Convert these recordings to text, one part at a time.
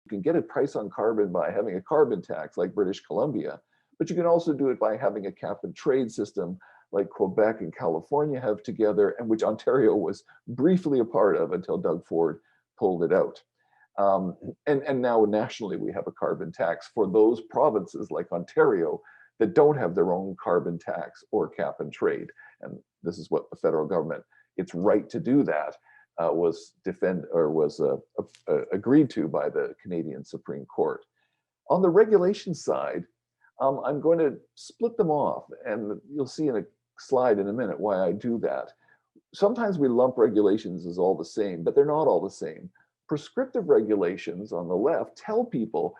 can get a price on carbon by having a carbon tax like British Columbia, but you can also do it by having a cap and trade system like Quebec and California have together, and which Ontario was briefly a part of until Doug Ford pulled it out. And now nationally, we have a carbon tax for those provinces like Ontario that don't have their own carbon tax or cap and trade. And this is what the federal government, its right to do that, was agreed to by the Canadian Supreme Court. On the regulation side, I'm going to split them off, and you'll see in a slide in a minute why I do that. Sometimes we lump regulations as all the same, but they're not all the same. Prescriptive regulations on the left tell people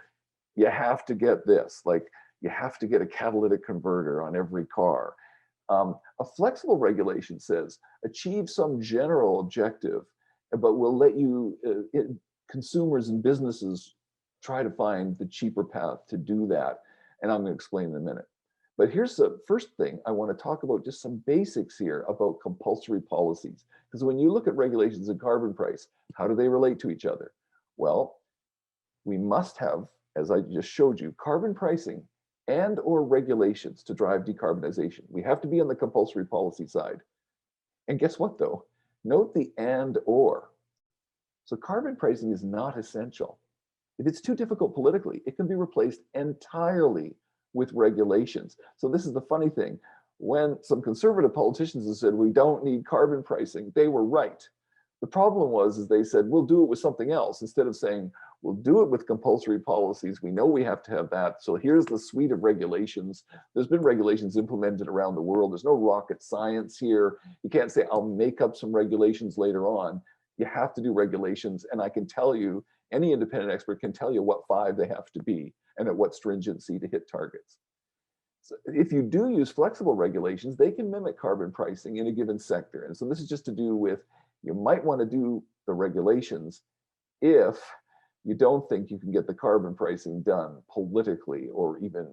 you have to get this, like you have to get a catalytic converter on every car. A flexible regulation says achieve some general objective, but we'll let you, consumers and businesses, try to find the cheaper path to do that. And I'm going to explain in a minute. But here's the first thing I want to talk about, just some basics here about compulsory policies. Because when you look at regulations and carbon price, how do they relate to each other? Well, we must have, as I just showed you, carbon pricing and or regulations to drive decarbonization. We have to be on the compulsory policy side. And guess what though? Note the and or. So carbon pricing is not essential. If it's too difficult politically, it can be replaced entirely with regulations. So this is the funny thing. When some conservative politicians have said, we don't need carbon pricing, they were right. The problem was, is they said, we'll do it with something else, instead of saying, we'll do it with compulsory policies. We know we have to have that. So here's the suite of regulations. There's been regulations implemented around the world. There's no rocket science here. You can't say, I'll make up some regulations later on. You have to do regulations. And I can tell you, any independent expert can tell you what 5 they have to be and at what stringency to hit targets. So if you do use flexible regulations, they can mimic carbon pricing in a given sector. And so this is just to do with, you might want to do the regulations if you don't think you can get the carbon pricing done politically or even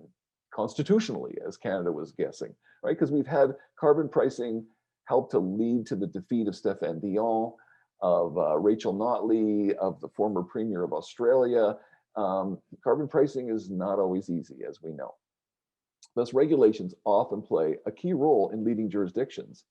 constitutionally, as Canada was guessing, right? Because we've had carbon pricing help to lead to the defeat of Stéphane Dion, of Rachel Notley, of the former Premier of Australia. Carbon pricing is not always easy, as we know. Thus, regulations often play a key role in leading jurisdictions.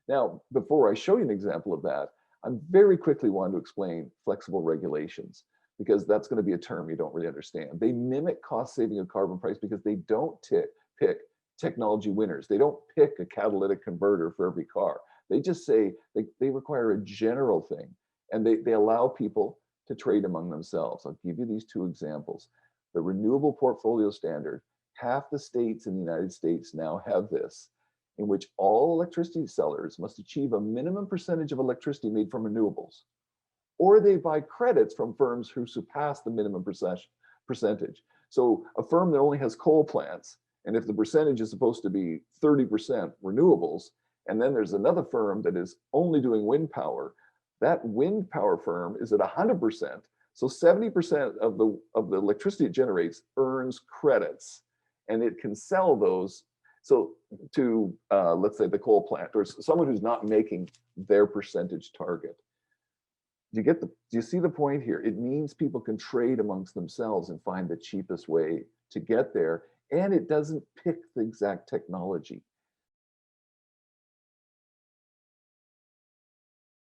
Now, before I show you an example of that, I'm very quickly want to explain flexible regulations, because that's going to be a term you don't really understand. They mimic cost saving of carbon price because they don't pick technology winners. They don't pick a catalytic converter for every car. They just say they require a general thing, and they allow people to trade among themselves. I'll give you these 2 examples. The Renewable Portfolio Standard, half the states in the United States now have this, in which all electricity sellers must achieve a minimum percentage of electricity made from renewables, or they buy credits from firms who surpass the minimum percentage. So a firm that only has coal plants, and if the percentage is supposed to be 30% renewables, and then there's another firm that is only doing wind power, that wind power firm is at 100%. So 70% of the electricity it generates earns credits, and it can sell those to let's say the coal plant or someone who's not making their percentage target. Do you see the point here? It means people can trade amongst themselves and find the cheapest way to get there, and it doesn't pick the exact technology.